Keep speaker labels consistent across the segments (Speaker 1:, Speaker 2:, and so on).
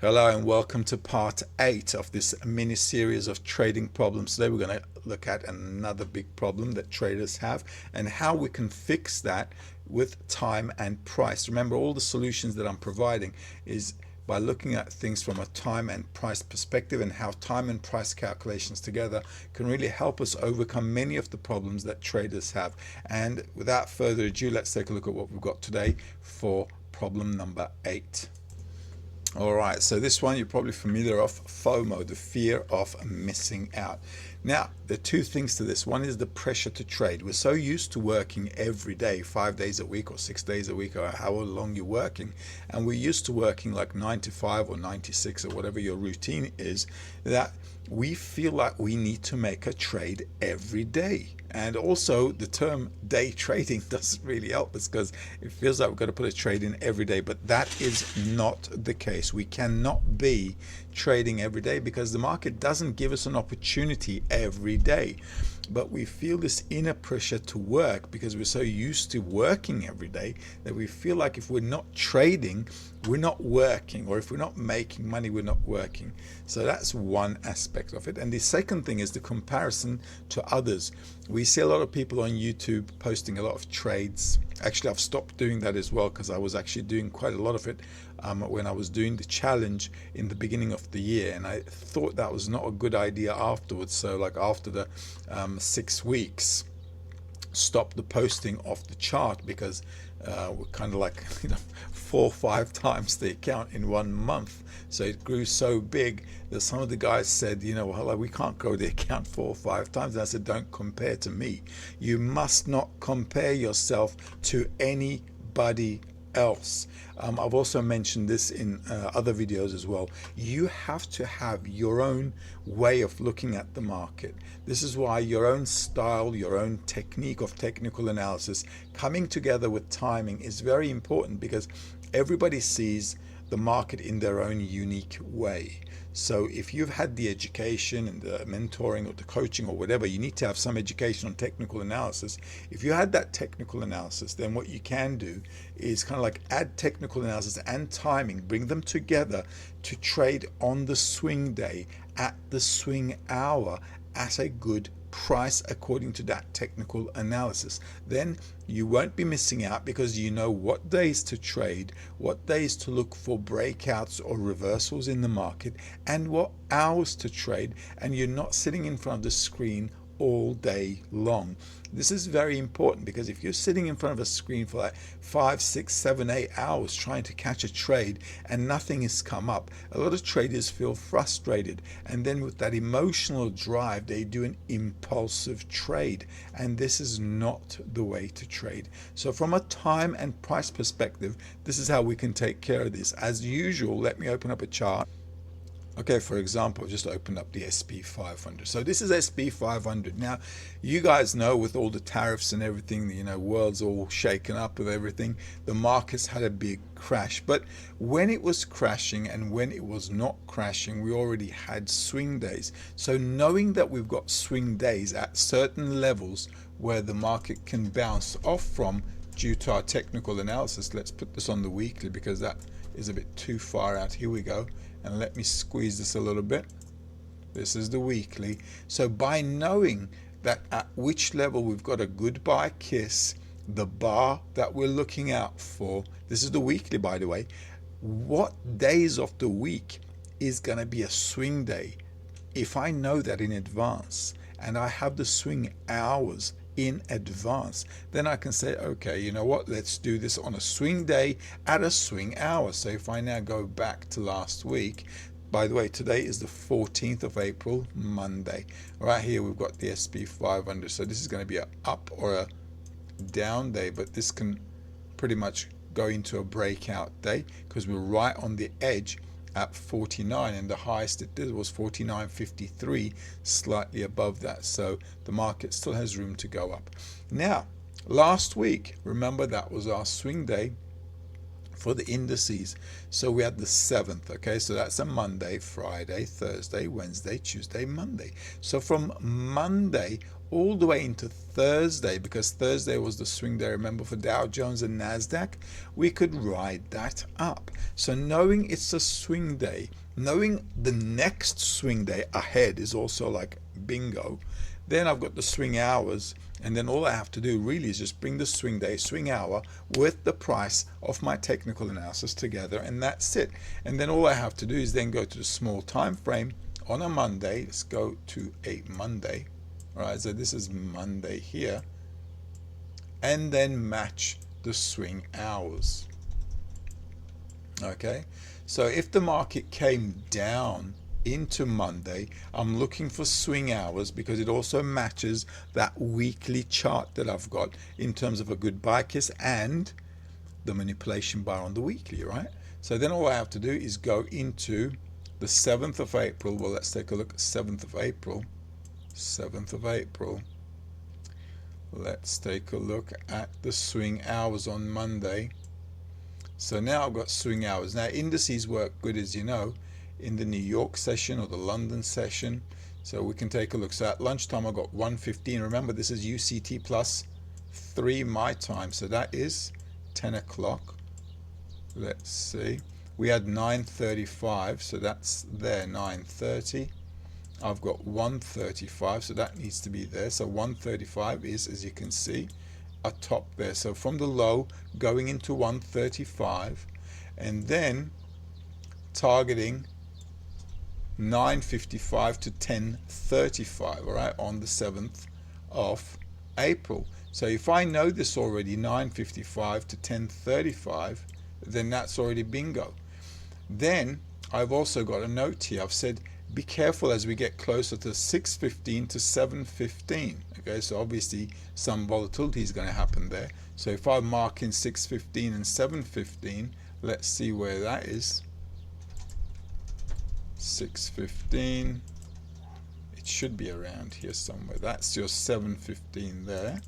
Speaker 1: Hello and welcome to part 8 of this mini series of trading problems. Today we're going to look at another big problem that traders have and how we can fix that with time and price. Remember, all the solutions that I'm providing is by looking at things from a time and price perspective, and how time and price calculations together can really help us overcome many of the problems that traders have. And without further ado, let's take a look at what we've got today for problem number 8. All right, so this one you're probably familiar of, FOMO, the fear of missing out. Now, there are two things to this. One is the pressure to trade. We're so used to working every day, 5 days a week or 6 days a week, or however long you're working. And we're used to working like 9 to 5 or 9 to 6 or whatever your routine is, that we feel like we need to make a trade every day. And also the term day trading doesn't really help us because it feels like we've got to put a trade in every day, but that is not the case. We cannot be trading every day because the market doesn't give us an opportunity every day. But we feel this inner pressure to work because we're so used to working every day that we feel like if we're not trading, we're not working, or if we're not making money, we're not working. So that's one aspect of it. And the second thing is the comparison to others. We see a lot of people on YouTube posting a lot of trades. Actually, I've stopped doing that as well because I was actually doing quite a lot of it when I was doing the challenge in the beginning of the year, and I thought that was not a good idea afterwards. So like after the 6 weeks, stop the posting of the chart because we're kind of like 4 or 5 times the account in 1 month. So it grew so big that some of the guys said, well, we can't grow the account 4 or 5 times. And I said, don't compare to me. You must not compare yourself to anybody else. I've also mentioned this in other videos as well. You have to have your own way of looking at the market. This is why your own style, your own technique of technical analysis coming together with timing is very important, because everybody sees the market in their own unique way. So if you've had the education and the mentoring or the coaching or whatever, you need to have some education on technical analysis. If you had that technical analysis, then what you can do is kind of like add technical analysis and timing, bring them together to trade on the swing day, at the swing hour, at a good price according to that technical analysis. Then you won't be missing out because you know what days to trade, what days to look for breakouts or reversals in the market, and what hours to trade, and you're not sitting in front of the screen all day long. This is very important, because if you're sitting in front of a screen for like 5, 6, 7, 8 hours trying to catch a trade and nothing has come up, a lot of traders feel frustrated, and then with that emotional drive they do an impulsive trade, and this is not the way to trade. So from a time and price perspective, this is how we can take care of this. As usual, let me open up a chart. Okay, for example, just open up the SP 500. So this is SP 500. Now, you guys know, with all the tariffs and everything, world's all shaken up with everything. The markets had a big crash. But when it was crashing and when it was not crashing, we already had swing days. So knowing that we've got swing days at certain levels where the market can bounce off from due to our technical analysis, let's put this on the weekly because that is a bit too far out. Here we go. And let me squeeze this a little bit. This is the weekly. So by knowing that at which level we've got a goodbye kiss, the bar that we're looking out for, this is the weekly, by the way, what days of the week is going to be a swing day? If I know that in advance and I have the swing hours in advance, then I can say, okay, you know what, let's do this on a swing day at a swing hour. So if I now go back to last week, by the way, today is the 14th of April, Monday. Right here we've got the SP 500. So this is going to be a up or a down day, but this can pretty much go into a breakout day because we're right on the edge at 49, and the highest it did was 49.53, slightly above that. So the market still has room to go up. Now, last week, remember, that was our swing day, for the indices. So we had the 7th, okay, so that's a Monday, Friday, Thursday, Wednesday, Tuesday, Monday. So from Monday all the way into Thursday, because Thursday was the swing day, remember, for Dow Jones and Nasdaq, we could ride that up. So knowing it's a swing day, knowing the next swing day ahead is also like bingo. Then I've got the swing hours, and then all I have to do really is just bring the swing day, swing hour with the price of my technical analysis together, and that's it. And then all I have to do is then go to the small time frame on a Monday. Let's go to a Monday. All right, so this is Monday here, and then match the swing hours. Okay, so if the market came down into Monday, I'm looking for swing hours because it also matches that weekly chart that I've got in terms of a good buy kiss and the manipulation bar on the weekly, right? So then all I have to do is go into the 7th of April. Well, let's take a look at 7th of April. 7th of April. Let's take a look at the swing hours on Monday. So now I've got swing hours. Now indices work good, as you know, in the New York session or the London session. So we can take a look. So at lunchtime I got 1:15. Remember, this is UCT plus 3 my time, so that is 10 o'clock. Let's see, we had 9:35, so that's there, 9:30. I've got 1:35, so that needs to be there. So 1:35 is, as you can see, a top there. So from the low going into 1:35, and then targeting 9:55 to 10:35, all right, on the 7th of April. So if I know this already, 9:55 to 10:35, then that's already bingo. Then I've also got a note here. I've said be careful as we get closer to 6:15 to 7:15. Okay, so obviously some volatility is going to happen there. So if I mark in 6:15 and 7:15, let's see where that is. 6:15, it should be around here somewhere. That's your 7:15 there,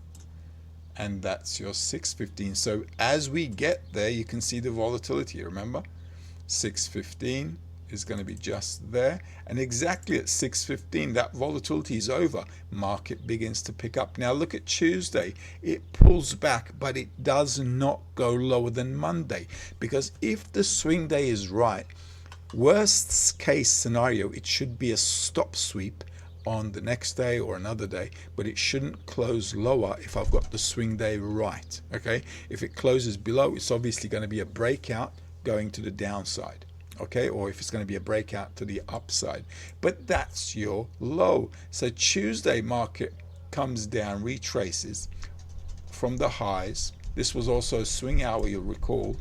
Speaker 1: and that's your 6:15. So as we get there, you can see the volatility. Remember, 6:15 is going to be just there, and exactly at 6:15 that volatility is over. Market begins to pick up. Now look at Tuesday. It pulls back, but it does not go lower than Monday, because if the swing day is right, worst case scenario, it should be a stop sweep on the next day or another day, but it shouldn't close lower if I've got the swing day right. Okay, if it closes below, it's obviously going to be a breakout going to the downside. Okay, or if it's going to be a breakout to the upside, but that's your low. So Tuesday market comes down, retraces from the highs. This was also a swing hour, you'll recall.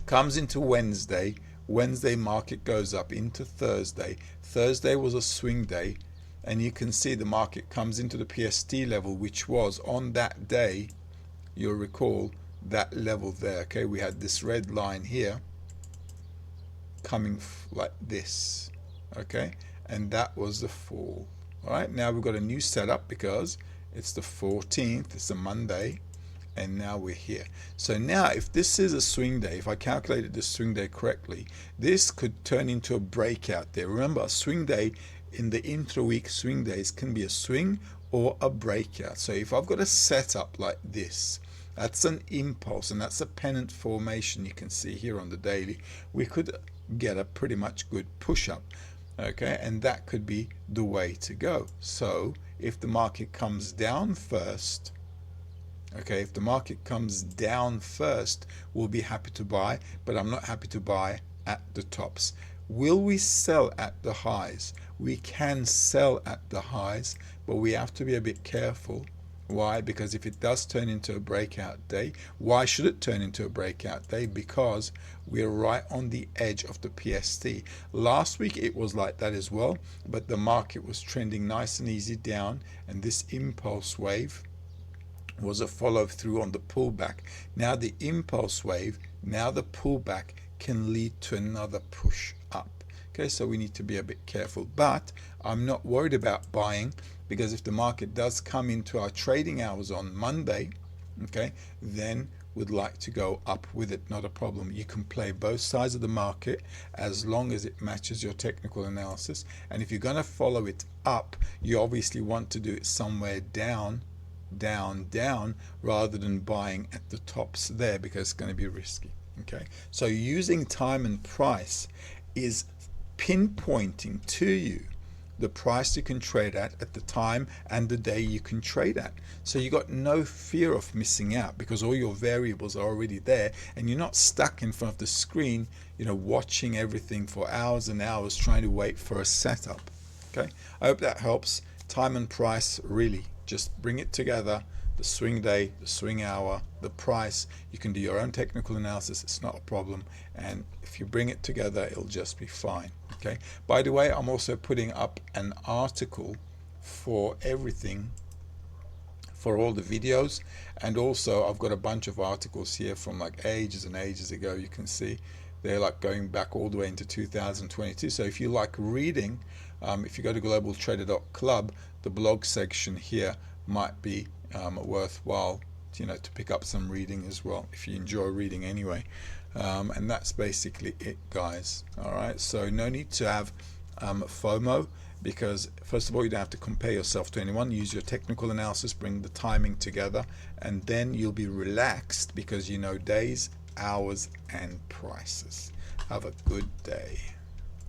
Speaker 1: Comes into Wednesday. Wednesday market goes up into Thursday. Thursday was a swing day, and you can see the market comes into the PST level, which was on that day, you'll recall, that level there. Okay, we had this red line here coming like this, okay, and that was the fall. All right, now we've got a new setup because it's the 14th, it's a Monday, and now we're here. So now if this is a swing day, if I calculated the swing day correctly, this could turn into a breakout there. Remember, a swing day in the intra-week swing days can be a swing or a breakout. So if I've got a setup like this, that's an impulse, and that's a pennant formation you can see here on the daily. We could get a pretty much good push up, okay, and that could be the way to go. So if the market comes down first, okay, if the market comes down first, we'll be happy to buy, but I'm not happy to buy at the tops. Will we sell at the highs? We can sell at the highs, but we have to be a bit careful. Why? Because if it does turn into a breakout day, why should it turn into a breakout day? Because we're right on the edge of the PST. Last week it was like that as well, but the market was trending nice and easy down, and this impulse wave was a follow through on the pullback. Now the impulse wave, now the pullback can lead to another push up. Okay, so we need to be a bit careful, but I'm not worried about buying, because if the market does come into our trading hours on Monday, okay, then would like to go up with it, not a problem. You can play both sides of the market as long as it matches your technical analysis. And if you're going to follow it up, you obviously want to do it somewhere down, down, rather than buying at the tops there, because it's going to be risky. Okay, so using time and price is pinpointing to you the price you can trade at the time and the day you can trade at. So you got no fear of missing out, because all your variables are already there and you're not stuck in front of the screen, you know, watching everything for hours and hours trying to wait for a setup. Okay, I hope that helps. Time and price, really just bring it together. The swing day, the swing hour, the price, you can do your own technical analysis, it's not a problem, and if you bring it together it'll just be fine. Okay, by the way, I'm also putting up an article for everything, for all the videos, and also I've got a bunch of articles here from like ages and ages ago. You can see they're like going back all the way into 2022. So if you like reading, if you go to globaltrader.club, the blog section here might be worthwhile, you know, to pick up some reading as well, if you enjoy reading anyway. And that's basically it, guys. All right, so no need to have FOMO, because first of all, you don't have to compare yourself to anyone. Use your technical analysis, bring the timing together, and then you'll be relaxed because you know days, hours, and prices. Have a good day.